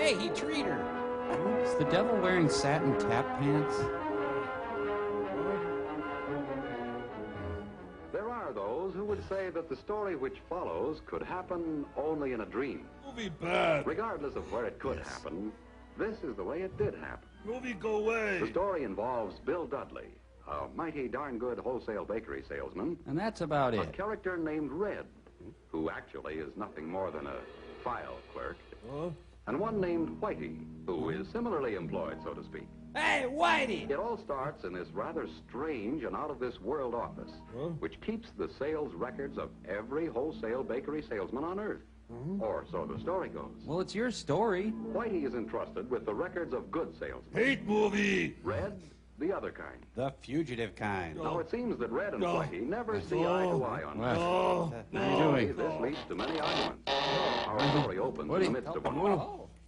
Hey, he treated her. Is the devil wearing satin tap pants? There are those who would say that the story which follows could happen only in a dream. Movie bad. Regardless of where it could happen, this is the way it did happen. Movie go away. The story involves Bill Dudley, a mighty darn good wholesale bakery salesman. And that's about A it. character named Red, who actually is nothing more than a file clerk. And one named Whitey, who is similarly employed, so to speak. Hey, Whitey! It all starts in this rather strange and out-of-this-world office, which keeps the sales records of every wholesale bakery salesman on Earth. Or so the story goes. Well, it's your story. Whitey is entrusted with the records of good salesmen. Hate movie. Red, the other kind. The fugitive kind. Now, it seems that Red and Whitey never see eye to eye on this. What are you doing? This leads to many arguments. Our story opens in the midst of one.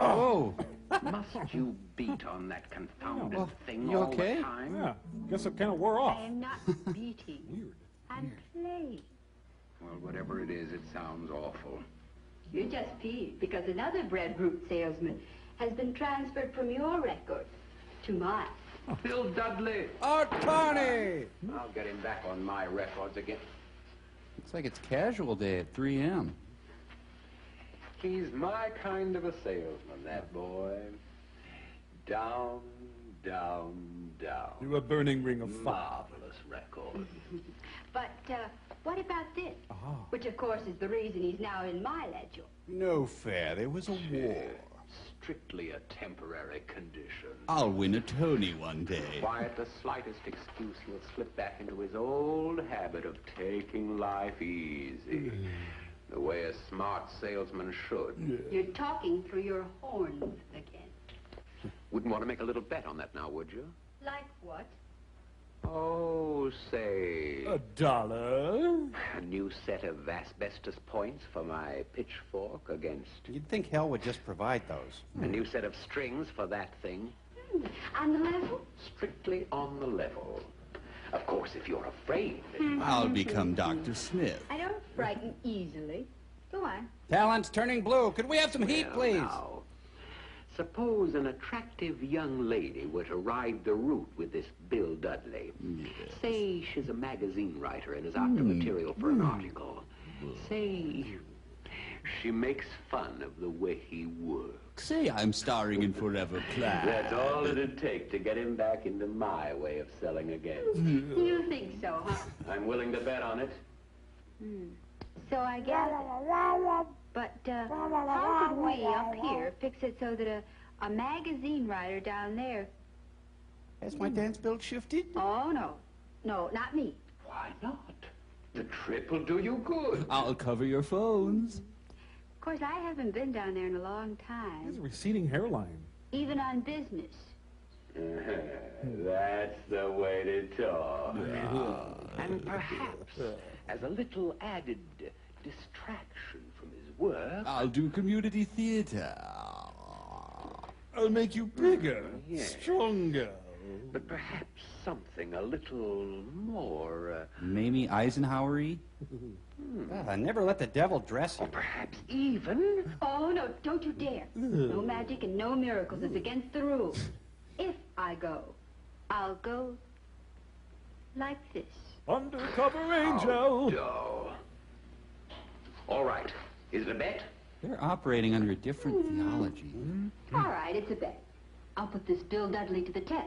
Oh, Must you beat on that confounded thing you all okay? the time? Yeah, guess it kind of wore off. I am not beating. Weird. I'm playing. Well, whatever it is, it sounds awful. You're just peeved because another breadfruit salesman has been transferred from your record to mine. Bill Dudley! Oh, Tony! I'll get him back on my records again. looks like it's casual day at 3 a.m. He's my kind of a salesman, that boy. Down, down, down. You a burning ring of fire. Marvelous record. But what about this? Which, of course, is the reason he's now in my ledger. No fair. There was a war. Strictly a temporary condition. I'll win a Tony one day. Why, at the slightest excuse, he'll slip back into his old habit of taking life easy. The way a smart salesman should. You're talking through your horns again. Wouldn't want to make a little bet on that now, would you? Like what? Oh, say, $1. a new set of asbestos points for my pitchfork against You'd think hell would just provide those. a new set of strings for that thing. On the level? Strictly on the level. Of course, if you're afraid. I'll become Dr. Smith. I don't frighten easily. Go on. Talent's turning blue. Could we have some heat, Well, please? now, suppose an attractive young lady were to ride the route with this Bill Dudley. Say she's a magazine writer and is after material for an article. Say she makes fun of the way he works. Say I'm starring in Forever Plan. That's all it'd take to get him back into my way of selling again. You think so, huh? I'm willing to bet on it. So I guess. But how could we up here fix it so that a magazine writer down there? Has my dance belt shifted? Oh no, no, not me. Why not? The trip will do you good. I'll cover your phones. Of course, I haven't been down there in a long He has a time, receding hairline. even on business. That's the way to talk. And perhaps, as a little added distraction from his work, I'll do community theater. I'll make you bigger, Yes. stronger. but perhaps something a little more, Mamie Eisenhower-y? Never let the devil dress you. or perhaps even... Oh no, don't you dare! No magic and no miracles. It's against the rules. If I go, I'll go like this. Undercover angel. Oh. All right. Is it a bet? They're operating under a different theology. All right, it's a bet. I'll put this Bill Dudley to the test.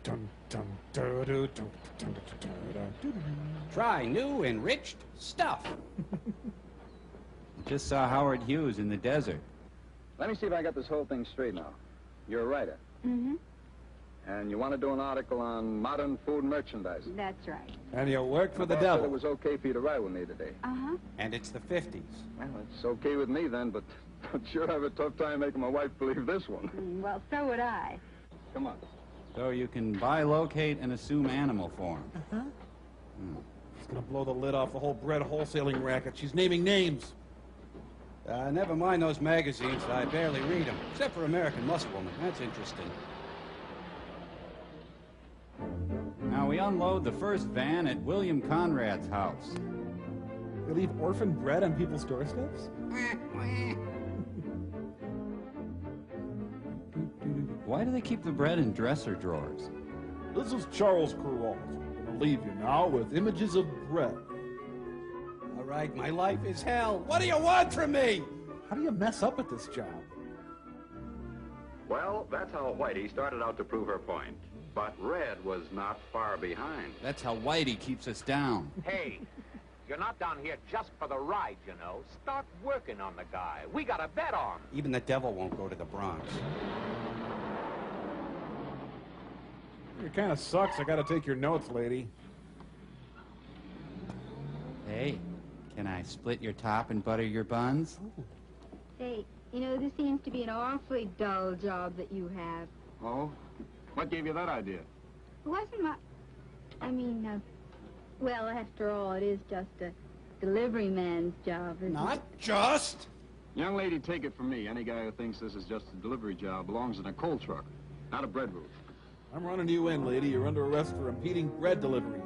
Dun, dun, dun, dun, dun, dun, dun, dun, dun. Try new enriched stuff. Just saw Howard Hughes in the desert. Let me see if I got this whole thing straight now. You're a writer, Mm-hmm. and you want to do an article on modern food merchandising. That's right. And you work for the boss said devil. it was okay for you to write with me today. Uh-huh. And it's the 50s. Well, it's okay with me then, but I'd sure have a tough time making my wife believe this one. Well, so would I. Come on. So you can bilocate and assume animal form. He's gonna blow the lid off the whole bread wholesaling racket. She's naming names. Never mind those magazines. I barely read them. Except for American Musclewoman. That's interesting. Now we unload the first van at William Conrad's house. They leave orphan bread on people's doorsteps? Why do they keep the bread in dresser drawers? This is Charles Kuralt. I'm gonna leave you now with images of bread. All right, my life is hell. What do you want from me? How do you mess up at this job? Well, that's how Whitey started out to prove her point. But Red was not far behind. That's how Whitey keeps us down. Hey, you're not down here just for the ride, you know. Start working on the guy. We got a bet on. Even the devil won't go to the Bronx. It kind of sucks. I gotta take your notes, lady. Hey, can I split your top and butter your buns? Say, you know, this seems to be an awfully dull job that you have. Oh? What gave you that idea? It wasn't my... well, after all, it is just a delivery man's job, isn't Not it? just. Young lady, take it from me. Any guy who thinks this is just a delivery job belongs in a coal truck, not a bread booth. I'm running you in, lady. You're under arrest for impeding bread delivery.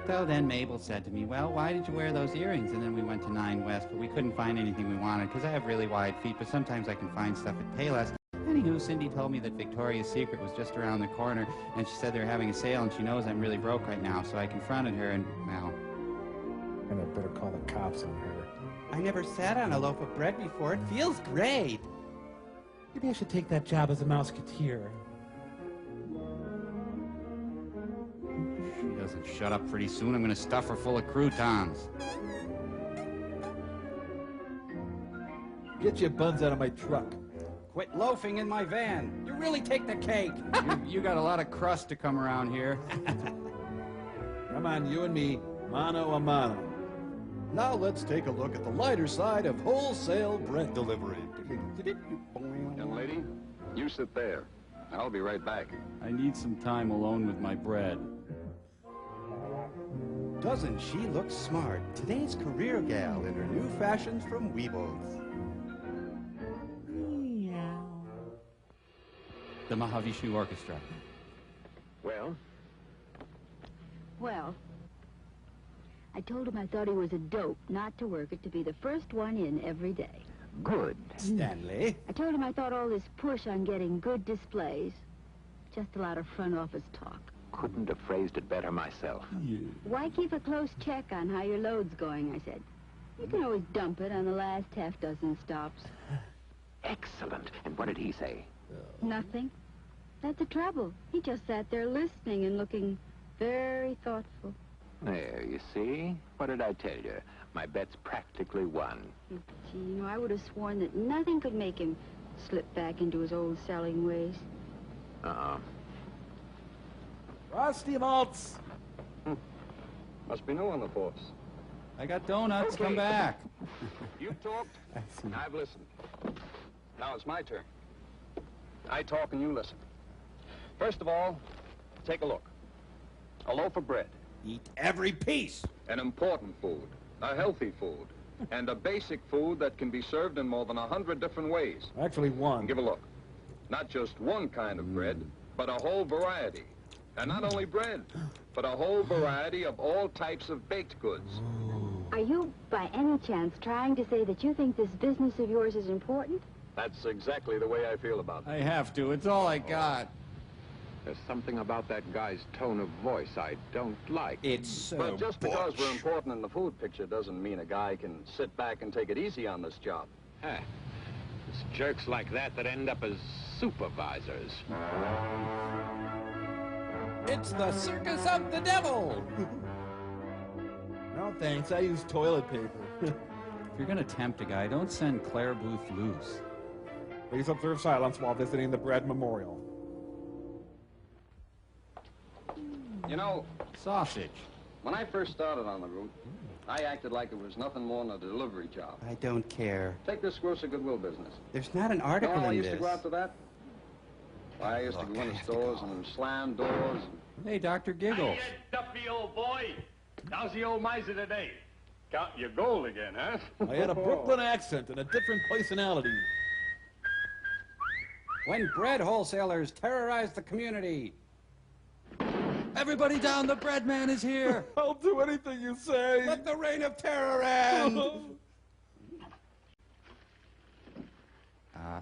So then Mabel said to me, well, why did you wear those earrings? And then we went to 9 West, but we couldn't find anything we wanted because I have really wide feet, but sometimes I can find stuff at Payless. Anywho, Cindy told me that Victoria's Secret was just around the corner, and she said they're having a sale, and she knows I'm really broke right now, so I confronted her, and, well... And I better call the cops on her. I never sat on a loaf of bread before. It feels great. Maybe I should take that job as a mouseketeer. She doesn't shut up pretty soon. I'm going to stuff her full of croutons. Get your buns out of my truck. Quit loafing in my van. You really take the cake. You got a lot of crust to come around here. Come on, you and me, mano a mano. Now let's take a look at the lighter side of wholesale bread delivery. Young lady, you sit there. I'll be right back. I need some time alone with my bread. Doesn't she look smart? Today's career gal in her new fashions from Weebles. The Mahavishnu Orchestra. Well, Well, I told him I thought he was a dope not to work it, to be the first one in every day. good. Stanley. I told him I thought all this push on getting good displays, just a lot of front office talk. Couldn't have phrased it better myself. Why keep a close check on how your load's going, I said. You can always dump it on the last half-dozen stops. Excellent. And what did he say? Nothing. That's the trouble. He just sat there listening and looking very thoughtful. There, you see? What did I tell you? My bet's practically won. Gee, you know, I would have sworn that nothing could make him slip back into his old selling ways. Uh-uh. Frosty malts. Must be new on the force. I got donuts. Come back. You talked, I've listened. Now it's my turn. I talk and you listen. First of all, take a look. A loaf of bread. Eat every piece. An important food, a healthy food, and a basic food that can be served in more than 100 different ways. Actually, one. And give a look. Not just one kind of bread, but a whole variety. And not only bread, but a whole variety of all types of baked goods. Are you, by any chance, trying to say that you think this business of yours is important? That's exactly the way I feel about it. I have to. It's all I got. There's something about that guy's tone of voice I don't like. It's so But just because we're butch. important in the food picture doesn't mean a guy can sit back and take it easy on this job. Huh. It's jerks like that that end up as supervisors. It's the circus of the devil. No, thanks. I use toilet paper. If you're going to tempt a guy, don't send Claire Booth loose. Please observe silence while visiting the bread memorial. You know, Sausage. when I first started on the route, I acted like it was nothing more than a delivery job. I don't care. Take this grocer goodwill business. There's not an You know article how I in used this. to go after that? I used to Look, go I into have to stores go. and slam doors. Hey, Dr. Giggles. Hey, Duffy, old boy. How's the old miser today? Counting your gold again, huh? I had a Brooklyn accent and a different personality. When bread wholesalers terrorize the community. Everybody down, the bread man is here. I'll do anything you say. Let the reign of terror end.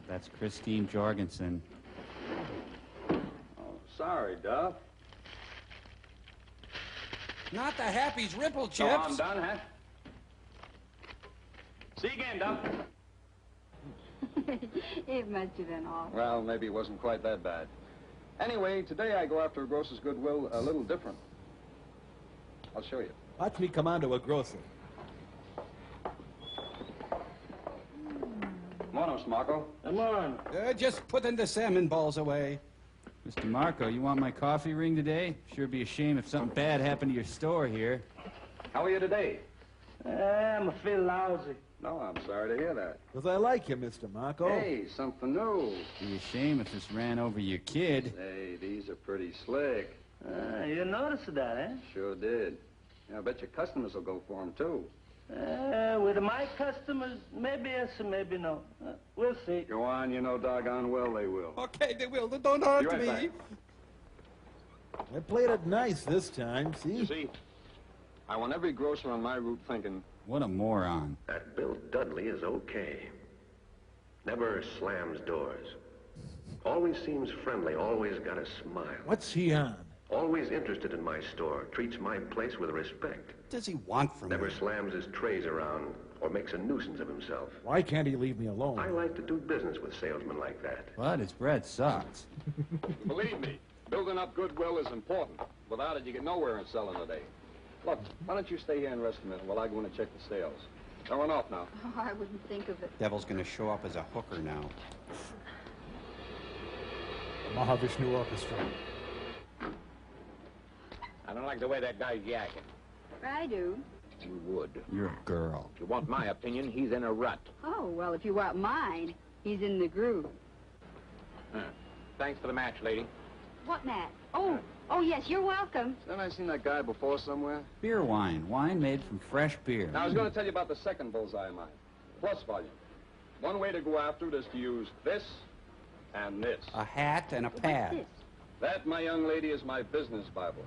That's Christine Jorgensen. Oh, sorry, Duff. Not the Happy's Ripple So I'm Chips. done, huh? See you again, Duff. It must have been awful. Well, maybe it wasn't quite that bad. Anyway, today I go after a grocer's goodwill a little different. I'll show you. Watch me come on to a grocer. Morning, Mr. Marco. Come on. Just putting the salmon balls away. Mr. Marco, you want my coffee ring today? Sure be a shame if something bad happened to your store here. How are you today? I'm a feel lousy. No, I'm sorry to hear that. Because I like you, Mr. Marco. Hey, something new. Be a shame if this ran over your kid. Hey, these are pretty slick. You noticed that, eh? Sure did. Yeah, I bet your customers will go for them, too. With my customers, maybe yes and maybe no. We'll see. Go on, you know doggone well they will. Okay, they will. Don't hurt Be right me. back. I played it nice this time, You see? see, I want every grocer on my route thinking, What a moron. That Bill Dudley is okay. Never slams doors. Always seems friendly, always got a smile. What's he on? Always interested in my store, treats my place with respect. What does he want from Never me? slams his trays around or makes a nuisance of himself. Why can't he leave me alone? I like to do business with salesmen like that. But his bread sucks. believe me, building up goodwill is important. Without it, you get nowhere in selling today. Look, why don't you stay here and rest a minute while I go in and check the sales? I'll run off now. Oh, I wouldn't think of it. Devil's gonna show up as a hooker now. Mahavishnu Orchestra. I don't like the way that guy's yakking. I do. You would. You're a girl. If you want my opinion, he's in a rut. Oh, well, if you want mine, he's in the groove. Thanks for the match, lady. What, Matt? Oh, yes, you're welcome. Haven't I seen that guy before somewhere? Beer wine. Wine made from fresh beer. Now, I was going to tell you about the second bullseye of mine. Plus volume. One way to go after it is to use this and this. A hat and a What's pad. this? That, my young lady, is my business Bible.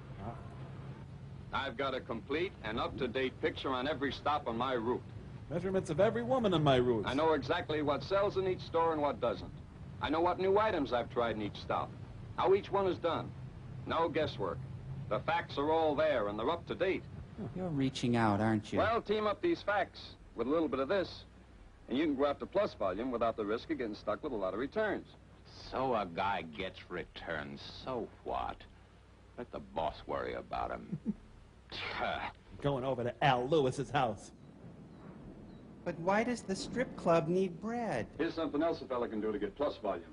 I've got a complete and up-to-date picture on every stop on my route. Measurements of every woman on my route. I know exactly what sells in each store and what doesn't. I know what new items I've tried in each stop. How each one is done. No guesswork. The facts are all there, and they're up to date. You're reaching out, aren't you? Well, team up these facts with a little bit of this, and you can go after plus volume without the risk of getting stuck with a lot of returns. So a guy gets returns, so what? Let the boss worry about him. Going over to Al Lewis's house. But why does the strip club need bread? Here's something else a fella can do to get plus volume.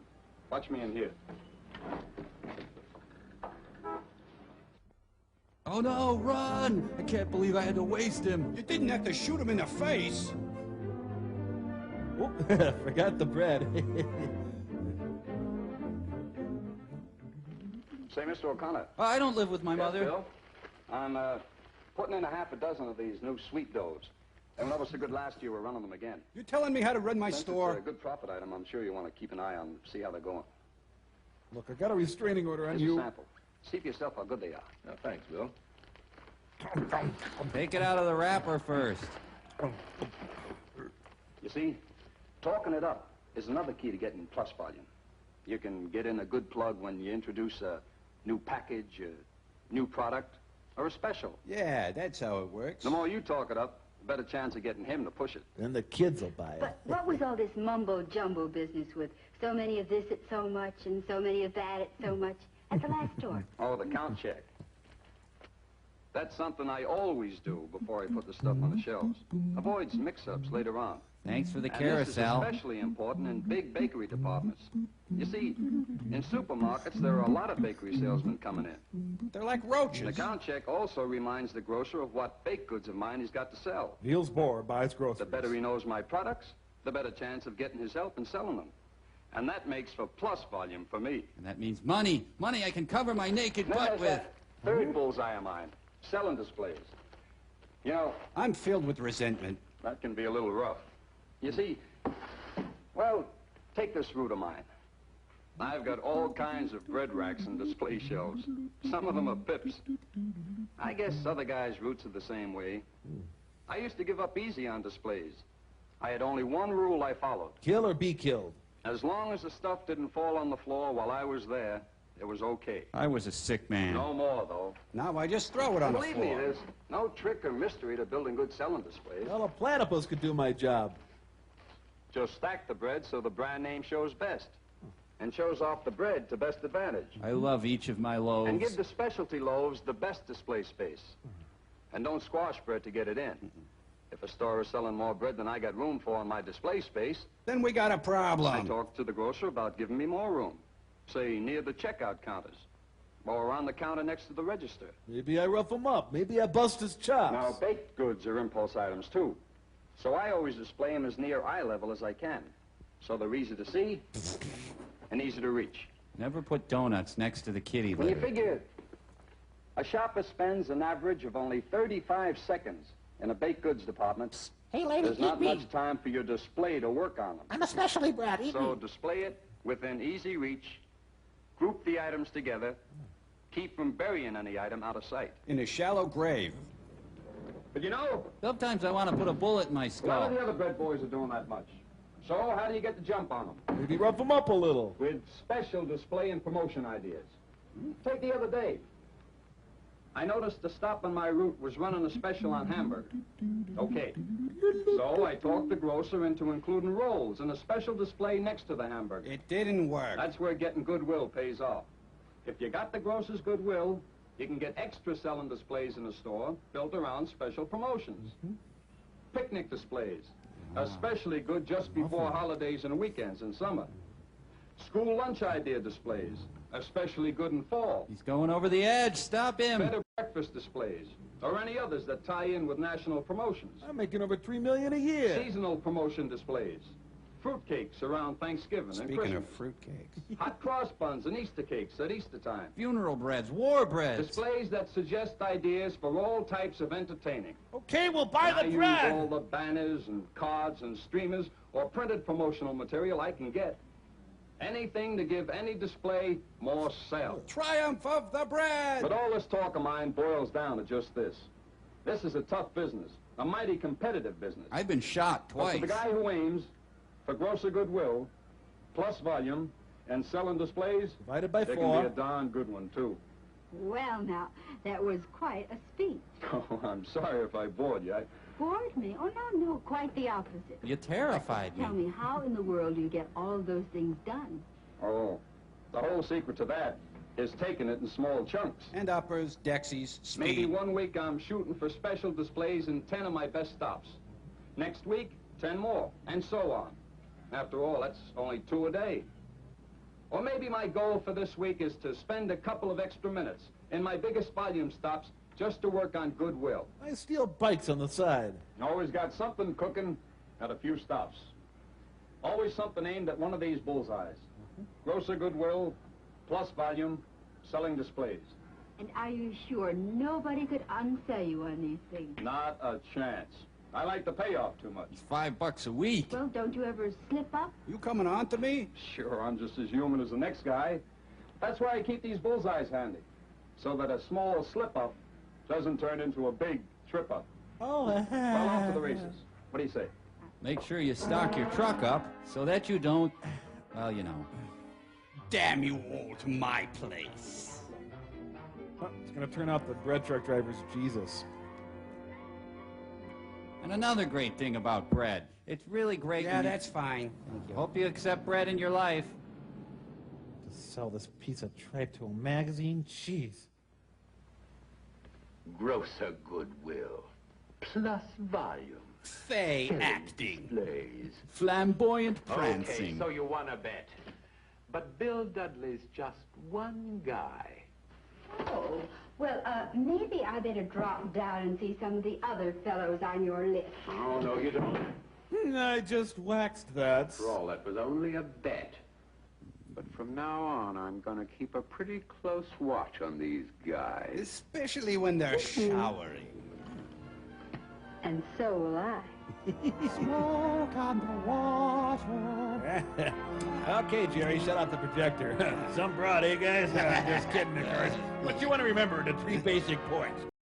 Watch me in here. Oh no, run! I can't believe I had to waste him. You didn't have to shoot him in the face. Oh, forgot the bread. Say, Mr. O'Connor. I don't live with my Yes, mother. Bill? I'm putting in a half a dozen of these new sweet doughs. They went over so good last year, we're running them again. You're telling me how to run my Since store? It's a good profit item, I'm sure you want to keep an eye on them, see how they're going. Look, I got a restraining order on Here's you. a sample. See for yourself how good they are. No, thanks, Bill. Take it out of the wrapper first. You see, talking it up is another key to getting plus volume. You can get in a good plug when you introduce a new package, a new product, or a special. Yeah, that's how it works. The more you talk it up, the better chance of getting him to push it. Then the kids will buy it. But what was all this mumbo-jumbo business with so many of this at so much and so many of that at so much at the last store? Oh, the count check. That's something I always do before I put the stuff on the shelves. Avoids mix-ups later on. Thanks for the And carousel. this is especially important in big bakery departments. You see, in supermarkets, there are a lot of bakery salesmen coming in. They're like The roaches. count check also reminds the grocer of what baked goods of mine he's got to sell. Niels Bohr buys The groceries. better he knows my products, the better chance of getting his help in selling them. And that makes for plus volume for me. And that means money. Money I can cover my naked Then butt there's with. that third bullseye of mine, selling displays. You know, I'm filled with resentment. that can be a little rough. You see, well, take this route of mine. I've got all kinds of bread racks and display shelves. Some of them are pips. I guess other guys' routes are the same way. I used to give up easy on displays. I had only one rule I followed. Kill or be killed. As long as the stuff didn't fall on the floor while I was there, it was okay. I was a sick man. No more, though. Now I just throw it on the Believe floor. me, there's no trick or mystery to building good selling displays. Well, a platypus could do my job. Just stack the bread so the brand name shows best. And shows off the bread to best advantage. I love each of my loaves. And give the specialty loaves the best display space. And don't squash bread to get it in. If a store is selling more bread than I got room for in my display space, Then we got a problem. I talked to the grocer about giving me more room. Say, near the checkout counters. Or around the counter next to the register. Maybe I rough him up. Maybe I bust his chops. Now, baked goods are impulse items, too. So I always display them as near eye level as I can. So they're easy to see and easy to reach. Never put donuts next to the kitty When you litter. figure a shopper spends an average of only 35 seconds in a baked goods department, Hey, lady, there's not eat me. much time for your display to work on them. I'm especially brat. Eat So me. display it within easy reach, group the items together, keep from burying any item out of sight. In a shallow grave. But you know, Sometimes I want to put a bullet in my a lot of skull. the other bread boys are doing that much. So how do you get the jump on them? Maybe rough him up a little. With special display and promotion ideas. Take the other day. I noticed the stop on my route was running a special on hamburger. Okay. So I talked the grocer into including rolls and a special display next to the hamburger. It didn't work. That's where getting goodwill pays off. If you got the grocer's goodwill, you can get extra selling displays in the store built around special promotions. Picnic displays, especially good just before holidays and weekends in summer. School lunch idea displays, especially good in fall. He's going over the edge. Stop him. Better breakfast displays, or any others that tie in with national promotions. I'm making over $3 million a year. Seasonal promotion displays. Fruitcakes around Thanksgiving and Speaking Christmas. of fruitcakes. Hot cross buns and Easter cakes at Easter time. Funeral breads, war breads. Displays that suggest ideas for all types of entertaining. Okay, we'll buy I the use bread. all the banners and cards and streamers or printed promotional material I can get. Anything to give any display more sales. Triumph of the bread! But all this talk of mine boils down to just this. This is a tough business, a mighty competitive business. I've been shot But twice. for the guy who aims for grosser goodwill, plus volume, and selling displays, Divided by it can 4. be a darn good one, too. Well, now, that was quite a speech. Oh, I'm sorry if I bored you. Bored me? Oh, no, quite the opposite. You terrified Tell me. me, how in the world do you get all those things done? Oh, the whole secret to that is taking it in small chunks. And uppers, dexies, speed. Maybe 1 week I'm shooting for special displays in 10 of my best stops. Next week, 10 more, and so on. After all, that's only 2 a day. Or maybe my goal for this week is to spend a couple of extra minutes in my biggest volume stops just to work on goodwill. I steal bikes on the side. Always got something cooking at a few stops. Always something aimed at one of these bullseyes. Grosser goodwill, plus volume, selling displays. And are you sure nobody could unsell you on these things? Not a chance. I like the payoff too much. It's $5 a week. Well, don't you ever slip up? You coming on to me? Sure, I'm just as human as the next guy. That's why I keep these bullseyes handy. So that a small slip-up doesn't turn into a big trip-up. Oh, Well, off to the races. What do you say? Make sure you stock your truck up so that you don't, well, you know. Damn you all to my place. It's going to turn out the bread truck driver's Jesus. And another great thing about bread. It's really great. Yeah, when you- that's fine. Thank you. Hope you accept bread in your life. To sell this piece of tripe to a magazine? Jeez. Grosser goodwill, plus volume. Fey acting. Displays. Flamboyant Okay, prancing. so you won a bet. But Bill Dudley's just one guy. Oh, well, maybe I better drop down and see some of the other fellows on your list. Oh, no, you don't. I just waxed that. After all, that was only a bet. But from now on, I'm going to keep a pretty close watch on these guys. Especially when they're showering. And so will I. Smoke on the water. Okay, Jerry, shut off the projector. Some broad, eh, guys? Just kidding, of course. But you want to remember the 3 basic points.